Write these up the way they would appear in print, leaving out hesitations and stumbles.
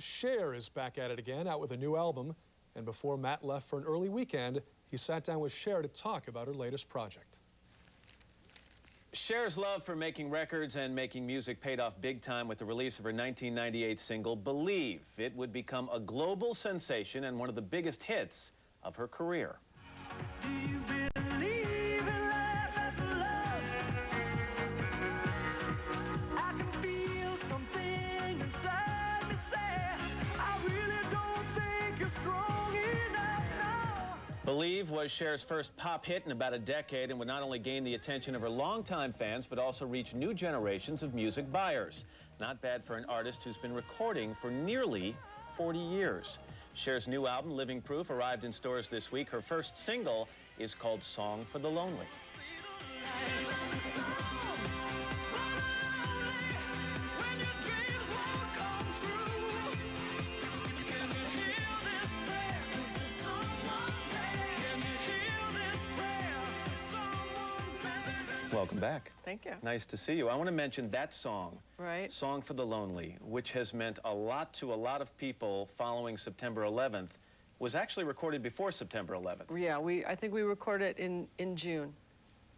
Cher is back at it again, out with a new album. And before Matt left for an early weekend, he sat down with Cher to talk about her latest project. Cher's love for making records and making music paid off big time with the release of her 1998 single, Believe. It would become a global sensation and one of the biggest hits of her career. Do you believe in life after love? I can feel something inside me say, I really don't think you're strong enough now. Believe was Cher's first pop hit in about a decade and would not only gain the attention of her longtime fans, but also reach new generations of music buyers. Not bad for an artist who's been recording for nearly 40 years. Cher's new album, Living Proof, arrived in stores this week. Her first single is called Song for the Lonely. Welcome back. Thank you. Nice to see you. I want to mention that song, Right. Song for the Lonely, which has meant a lot to a lot of people following September 11th, was actually recorded before September 11th. Yeah, I think we recorded it in June.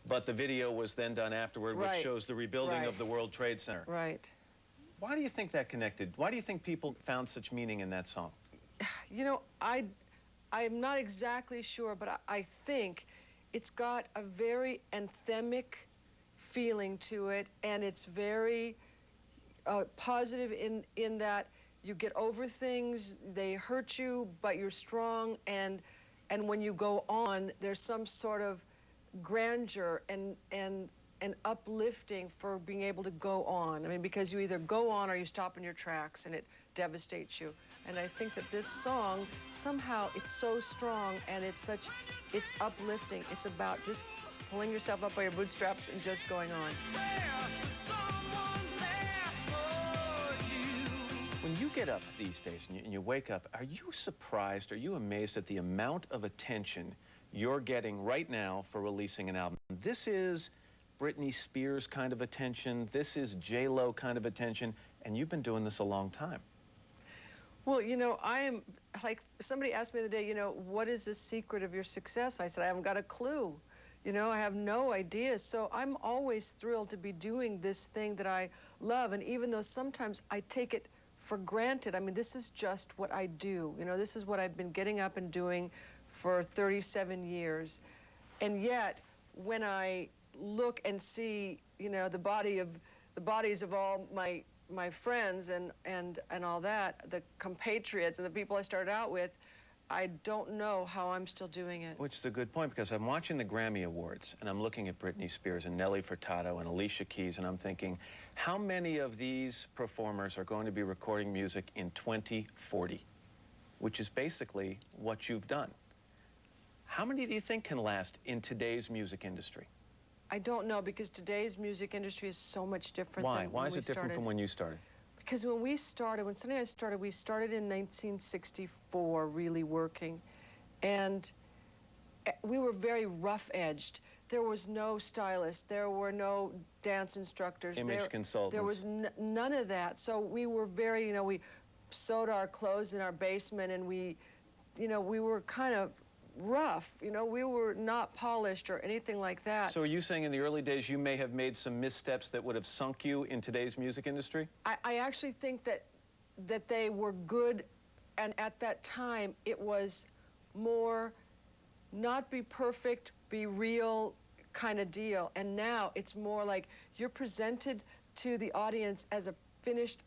But the video was then done afterward, which Right. shows the rebuilding Right. of the World Trade Center. Right. Why do you think that connected? Why do you think people found such meaning in that song? You know, I'm not exactly sure, but I think it's got a very anthemic feeling to it, and it's very positive in that you get over things, they hurt you, but you're strong, and when you go on, there's some sort of grandeur and uplifting for being able to go on. I mean, because you either go on or you stop in your tracks, and it devastates you. And I think that this song, somehow, it's so strong, and it's uplifting. It's about just pulling yourself up by your bootstraps and just going on. When you get up these days and you wake up, are you surprised, are you amazed at the amount of attention you're getting right now for releasing an album? This is Britney Spears kind of attention, this is J-Lo kind of attention, and you've been doing this a long time. Well, you know, I am, like, somebody asked me the other day, you know, what is the secret of your success? I said, I haven't got a clue. You know, I have no idea. So I'm always thrilled to be doing this thing that I love. And even though sometimes I take it for granted, I mean, this is just what I do. You know, this is what I've been getting up and doing for 37 years. And yet, when I look and see, you know, the bodies of all my friends and all that, the compatriots and the people I started out with, I don't know how I'm still doing it. Which is a good point, because I'm watching the Grammy Awards, and I'm looking at Britney Spears and Nelly Furtado and Alicia Keys, and I'm thinking, how many of these performers are going to be recording music in 2040? Which is basically what you've done. How many do you think can last in today's music industry? I don't know, because today's music industry is so much different than when we started. Why is it different from when you started? Because when Sonny and I started, we started in 1964, really working. And we were very rough-edged. There was no stylist. There were no dance instructors. Image consultants. There was none of that. So we were very, you know, we sewed our clothes in our basement, and we were kind of rough. You know, we were not polished or anything like that. So are you saying in the early days you may have made some missteps that would have sunk you in today's music industry? I actually think that they were good, and at that time it was more not be perfect, be real kind of deal. And now it's more like you're presented to the audience as a finished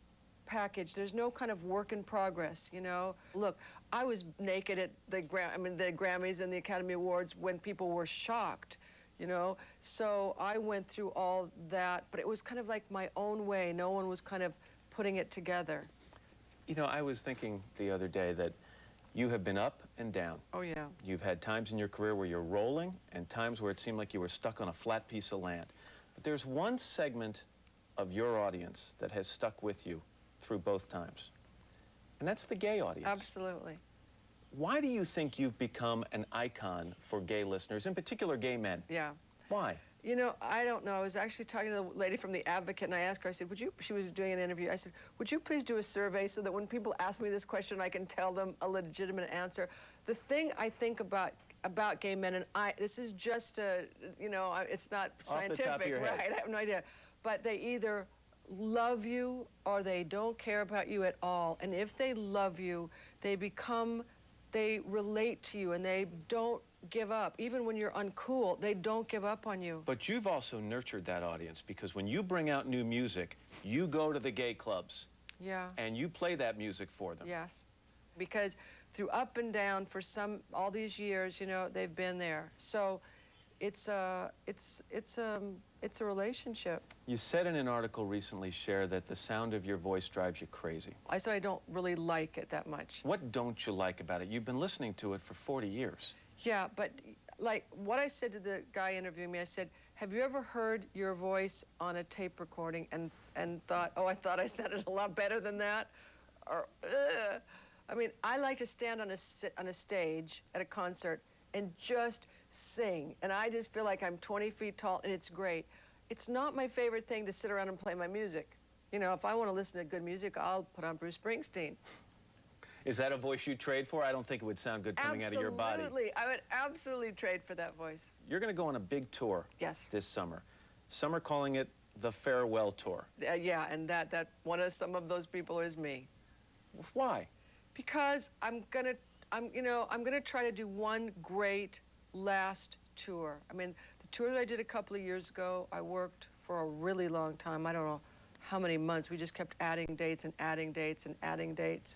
package. There's no kind of work in progress, you know? Look, I was naked at the Grammys and the Academy Awards when people were shocked, you know? So I went through all that, but it was kind of like my own way. No one was kind of putting it together. You know, I was thinking the other day that you have been up and down. Oh, yeah. You've had times in your career where you're rolling and times where it seemed like you were stuck on a flat piece of land. But there's one segment of your audience that has stuck with you through both times, and that's the gay audience. Absolutely. Why do you think you've become an icon for gay listeners, in particular gay men? Yeah. Why? You know, I don't know. I was actually talking to the lady from The Advocate, and I asked her, I said, she was doing an interview. I said, would you please do a survey so that when people ask me this question, I can tell them a legitimate answer? The thing I think about gay men, and this is just a, you know, it's not scientific, Off the top of your head. right? I have no idea. But they either love you or they don't care about you at all. And if they love you, they relate to you and they don't give up. Even when you're uncool, they don't give up on you. But you've also nurtured that audience, because when you bring out new music, you go to the gay clubs. Yeah. And you play that music for them. Yes. Because through up and down for all these years, you know, they've been there. So it's a relationship. You said in an article recently, Cher, that the sound of your voice drives you crazy. I said I don't really like it that much. What don't you like about it? You've been listening to it for 40 years. Yeah, but like what I said to the guy interviewing me, I said, have you ever heard your voice on a tape recording and thought, oh, I thought I sounded a lot better than that? Or, ugh. I mean, I like to stand on a stage at a concert and just sing. And I just feel like I'm 20 feet tall, and it's great. It's not my favorite thing to sit around and play my music. You know, if I want to listen to good music, I'll put on Bruce Springsteen. Is that a voice you'd trade for? I don't think it would sound good coming out of your body. Absolutely. I would absolutely trade for that voice. You're going to go on a big tour. Yes. This summer. Some are calling it the farewell tour. Yeah, and some of those people is me. Why? Because I'm gonna try to do one great last tour. I mean, the tour that I did a couple of years ago, I worked for a really long time. I don't know how many months. We just kept adding dates and adding dates and adding dates.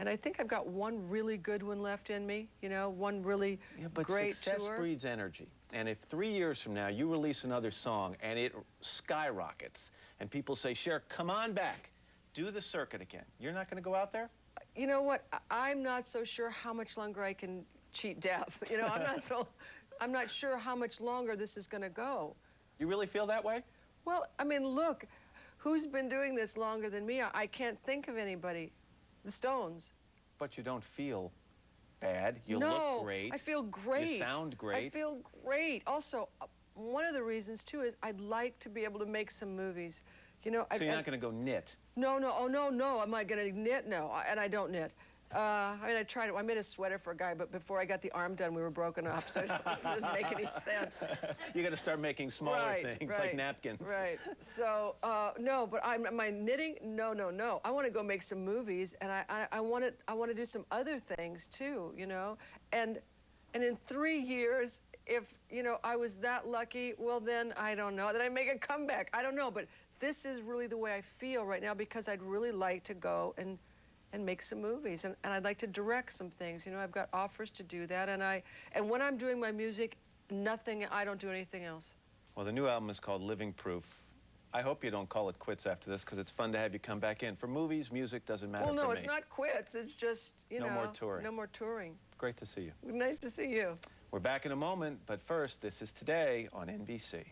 And I think I've got one really good one left in me, you know, one really great success tour. breeds energy. And if 3 years from now you release another song and it skyrockets and people say, Cher, come on back, do the circuit again, you're not going to go out there? You know what? I'm not so sure how much longer I can cheat death. You know, I'm not sure how much longer this is going to go. You really feel that way? Well, I mean, look, who's been doing this longer than me? I can't think of anybody. The Stones. But you don't feel bad. You No, look great. I feel great. You sound great. I feel great. Also, one of the reasons, too, is I'd like to be able to make some movies. You know, so you're not going to go knit? No, no. Am I going to knit? No, and I don't knit. I mean, I tried it. I made a sweater for a guy, but before I got the arm done, we were broken up, so it didn't make any sense. You got to start making smaller things, like napkins. Right. So, no, but am I knitting? No. I want to go make some movies, and I want to do some other things too, you know. And in 3 years, if you know I was that lucky, well then I don't know. Then I make a comeback. I don't know, but this is really the way I feel right now, because I'd really like to go and make some movies, and I'd like to direct some things. You know, I've got offers to do that, and when I'm doing my music, I don't do anything else. Well, the new album is called Living Proof. I hope you don't call it quits after this, because it's fun to have you come back in. For movies, music doesn't matter for me. Well, no, it's not quits. It's just, you know. No more touring. No more touring. Great to see you. Nice to see you. We're back in a moment, but first, this is Today on NBC.